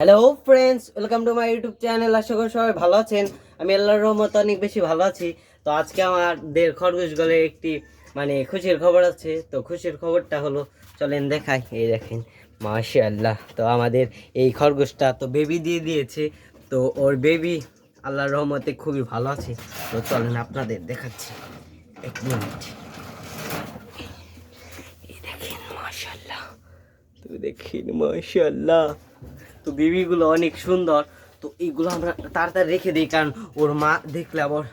Hello friends, welcome to my YouTube channel. আশা করি সবাই ভালো আছেন। আমি আল্লাহর রহমতে অনেক বেশি ভালো আছি। তো আজকে আমাদের খরগোশ গলে একটি খুশির খবর আছে। তো খুশির খবরটা হলো, চলেন দেখাই। এই দেখেন, মাশাআল্লাহ। তো আমাদের এই খরগোশটা তো বেবি দিয়ে দিয়েছে। তো ওর বেবি আল্লাহর রহমতে খুবই ভালো আছে। তো চলেন আপনাদের দেখাচ্ছি, এক মিনিট। এই দেখেন, মাশাআল্লাহ। তো দেখেন, মাশাআল্লাহ। তো বেবিগুলো অনেক সুন্দর। তো এইগুলো আমরা তাড়াতাড়ি রেখে দিই, কারণ ওর মা দেখলে আবার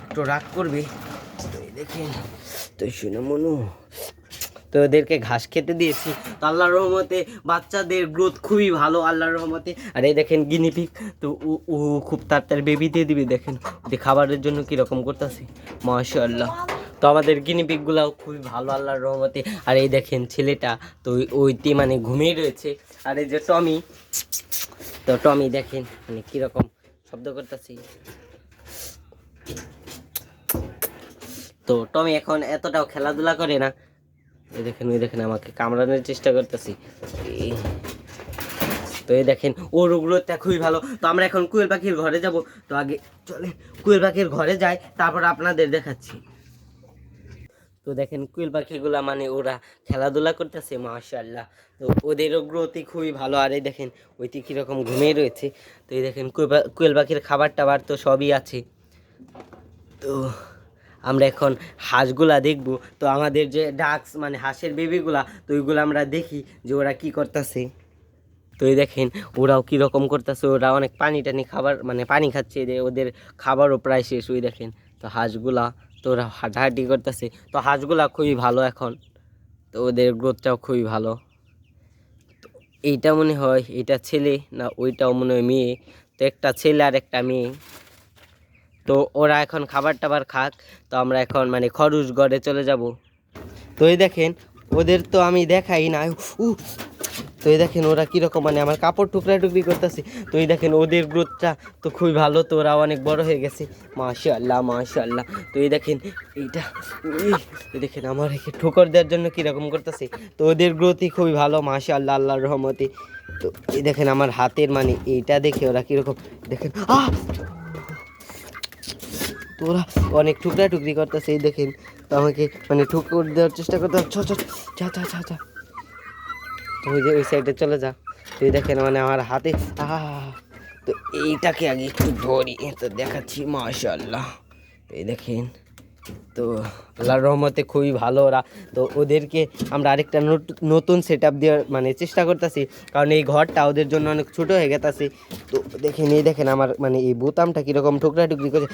একটু রাগ করবে। তো এই দেখেন, তো শুনে মনু, তো ওদেরকে ঘাস খেতে দিয়েছি। তো আল্লাহর রহমতে বাচ্চাদের গ্রোথ খুবই ভালো, আল্লাহর রহমতে। আর এই দেখেন গিনিপিগ, তো ও ও খুব তাড়াতাড়ি বেবি দিয়ে দিবে। দেখেন ওদের খাবারের জন্য কীরকম করতেছে, মাশাআল্লাহ। তো আমাদের গিনিপিগগুলাও খুবই ভালো, আল্লাহর রহমতে। আর এই দেখেন ছেলেটা, তো ওইটি ঘুমিয়ে রয়েছে। আর এই যে টমি, তো টমি দেখেন কীরকম শব্দ করতেছি। তো টমি এখন এতটাও খেলাধুলা করে না। এই দেখেন, ওই দেখেন আমাকে কামড়ানোর চেষ্টা করতেছি। তো এই দেখেন ওর গ্রোথটা খুবই ভালো। তো আমরা এখন কোয়েল পাখির ঘরে যাব। তো আগে চলে কোয়েল পাখির ঘরে যাই, তারপর আপনাদের দেখাচ্ছি। তো দেখেন কোয়েল পাখিগুলা ওরা খেলাধুলা করতেছে, মাশাআল্লাহ। তো ওদেরও গ্রোথই খুবই ভালো। আর এই দেখেন ওইটি কীরকম ঘুমিয়ে রয়েছে। তো এই দেখেন কোয়েল পাখির খাবার টাবার তো সবই আছে। তো আমরা এখন হাঁসগুলা দেখব। তো আমাদের যে ডাক্স হাঁসের বেবিগুলা, তো ওইগুলো আমরা দেখি যে ওরা কি করতেছে। তো এই দেখেন ওরাও কীরকম করতেছে। ওরা অনেক পানি টানি খাবার পানি খাচ্ছে, ওদের খাবারও প্রায় শেষ। ওই দেখেন, তো হাঁসগুলা, তো ওরা হাঁটাহাঁটি করতেছে। তো হাঁসগুলা খুবই ভালো এখন, তো ওদের গ্রোথটাও খুবই ভালো। তো এইটা মনে হয় এটা ছেলে, না ওইটাও মনে হয় মেয়ে। তো একটা ছেলে আর একটা মেয়ে। তো ওরা এখন খাবার টাবার খাক। তো আমরা এখন খরগোশ ঘরে চলে যাব। তো এই দেখেন ওদের তো আমি দেখাই না। তো এই দেখেন ওরা কীরকম আমার কাপড় টুকরা টুকরি করতেছে। তো এই দেখেন ওদের গ্রোথটা তো খুবই ভালো। তো ওরা অনেক বড় হয়ে গেছে, মাশাআল্লাহ মাশাআল্লাহ। তো এই দেখেন এইটা, এই দেখেন আমার ঠোকর দেওয়ার জন্য কীরকম করতেছে। তো ওদের গ্রোথই খুবই ভালো, মাশাআল্লাহ, আল্লাহর রহমতে। তো এই দেখেন আমার হাতের এইটা দেখে ওরা কীরকম, দেখেন তো ওরা অনেক টুকরা টুকরি করতেছে। এই দেখেন, তো আমাকে ঠুকর দেওয়ার চেষ্টা করতে, যা যা যা যা, তো ওই যে ওই সাইডে চলে যা। তো এই দেখেন আমার হাতে তো এইটাকে আগে একটু ধরি, তো দেখাচ্ছি, মাশাআল্লাহ। এই দেখেন, তো আল্লাহর রহমতে খুবই ভালো ওরা। তো ওদেরকে আমরা আরেকটা নতুন সেট আপ দেওয়ার চেষ্টা করতেছি, কারণ এই ঘরটা ওদের জন্য অনেক ছোটো হয়ে গেছে। তো দেখেন, এই দেখেন আমার এই বোতামটা কীরকম টুকরা টুকরি করে।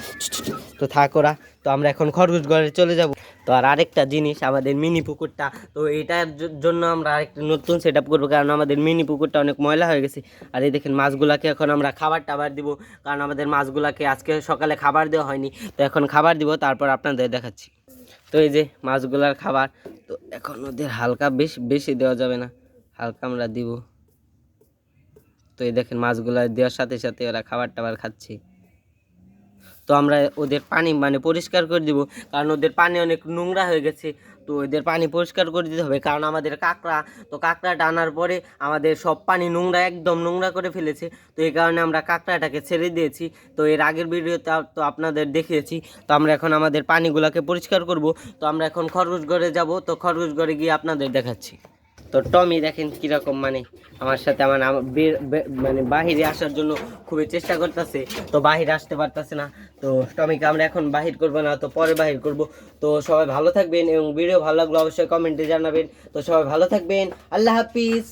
তো থাক ওরা। তো আমরা এখন খরগোশ ঘরে চলে যাব। তো আর আরেকটা জিনিস, আমাদের মিনি পুকুরটা, তো এইটার জন্য আমরা আরেকটা নতুন সেট আপ করবো, কারণ আমাদের মিনি পুকুরটা অনেক ময়লা হয়ে গেছে। আর এই দেখেন মাছগুলাকে এখন আমরা খাবার টাবার দিব, কারণ আমাদের মাছগুলাকে আজকে সকালে খাবার দেওয়া হয়নি। তো এখন খাবার দিব, তারপর আপনাদের দেখাচ্ছি। তো এই যে মাছগুলার খাবার, তো এখন ওদের হালকা বেশি দেওয়া যাবে না, হালকা আমরা দিব। তো এই দেখেন মাছগুলা দেওয়ার সাথে সাথে ওরা খাবার টাবার খাচ্ছে। তো আমরা ওদের পানি পরিষ্কার করে দিব, কারণ ওদের পানি অনেক নোংরা হয়ে গেছে। তো ওদের পানি পরিষ্কার করে দিতে হবে, কারণ আমাদের কাঁকড়া, তো কাঁকড়াটা আনার পরে আমাদের সব পানি নোংরা, একদম নোংরা করে ফেলেছে। তো এই কারণে আমরা কাঁকড়াটাকে ছেড়ে দিয়েছি। তো এর আগের ভিডিওতে তো আপনাদের দেখিয়েছি। তো আমরা এখন আমাদের পানিগুলোকে পরিষ্কার করব। তো আমরা এখন খরগোশ ঘরে যাব। তো খরগোশ ঘরে গিয়ে আপনাদের দেখাচ্ছি। তো টমি দেখেন কীরকম আমার সাথে বাহিরে আসার জন্য খুবই চেষ্টা করতেছে। তো বাহিরে আসতে পারতেছে না। তো টমিকে আমরা এখন বাহির করব না, তো পরে বাহির করব। তো সবাই ভালো থাকবেন, এবং ভিডিও ভালো লাগলো অবশ্যই কমেন্টে জানাবেন। তো সবাই ভালো থাকবেন, আল্লাহ হাফিজ।